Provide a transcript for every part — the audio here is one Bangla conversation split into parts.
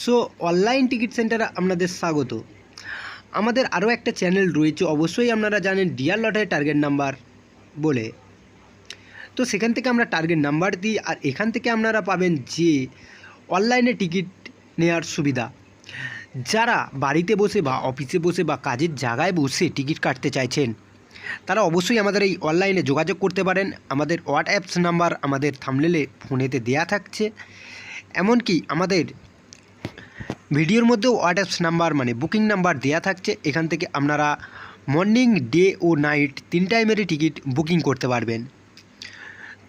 সো অনলাইন টিকিট সেন্টারে আপনাদের স্বাগত। আমাদের আরও একটা চ্যানেল রয়েছে, অবশ্যই আপনারা জানেন ডিয়ার লটারি টার্গেট নাম্বার বলে। তো সেখান থেকে আমরা টার্গেট নাম্বার দিই, আর এখান থেকে আপনারা পাবেন যে অনলাইনে টিকিট নেওয়ার সুবিধা। যারা বাড়িতে বসে বা অফিসে বসে বা কাজের জায়গায় বসে টিকিট কাটতে চাইছেন, তারা অবশ্যই আমাদের এই অনলাইনে যোগাযোগ করতে পারেন। আমাদের হোয়াটসঅ্যাপ নাম্বার আমাদের থাম্বনেলে ফোনেতে দেয়া থাকছে, এমনকি আমাদের ভিডিওর মধ্যেও হোয়াটসঅ্যাপ নাম্বার মানে বুকিং নাম্বার দেয়া থাকছে। এখান থেকে আপনারা মর্নিং, ডে ও নাইট 3 টাইমেরই টিকিট বুকিং করতে পারবেন।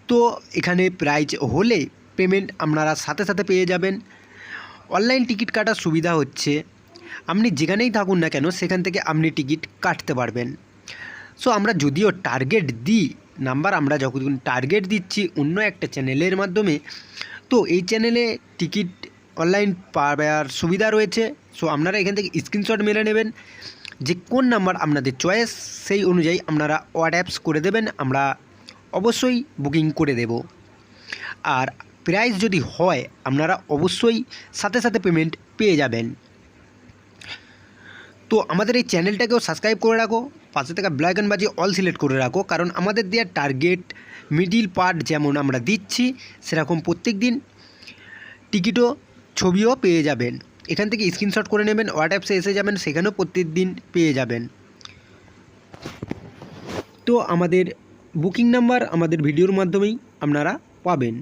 তো এখানে প্রাইস হলে পেমেন্ট আপনারা সাথে সাথে পেয়ে যাবেন। অনলাইন টিকিট কাটার সুবিধা হচ্ছে আপনি যেখানেই থাকুন না কেন সেখান থেকে আপনি টিকিট কাটতে পারবেন। সো আমরা যদিও টার্গেট দিই নাম্বার, আমরা যখন টার্গেট দিচ্ছি অন্য একটা চ্যানেলের মাধ্যমে, তো এই চ্যানেলে টিকিট অনলাইন পাওয়ার সুবিধা রয়েছে। সো আপনারা এখান থেকে স্ক্রিনশট মেরে নেবেন, যে কোন নাম্বার আপনাদের চয়েস সেই অনুযায়ী আপনারা হোয়াটসঅ্যাপ করে দেবেন, আমরা অবশ্যই বুকিং করে দেব। আর প্রাইস যদি হয় আপনারা অবশ্যই সাথে সাথে পেমেন্ট পেয়ে যাবেন। তো আমাদের এই চ্যানেলটাকেও সাবস্ক্রাইব করে রাখো, পাশে থাকা বেল আইকন বাজিয়ে অল সিলেক্ট করে রাখো, কারণ আমাদের দেওয়া টার্গেট মিডিল পার্ট যেমন আমরা দিচ্ছি সেরকম প্রত্যেক দিন টিকিটও ছবিও পেয়ে যাবেন। এখান থেকে স্ক্রিনশট করে নেবেন, হোয়াটসঅ্যাপে এসে যাবেন, সেখানেও প্রত্যেক দিন পেয়ে যাবেন। তো আমাদের বুকিং নাম্বার আমাদের ভিডিওর মাধ্যমেই আপনারা পাবেন।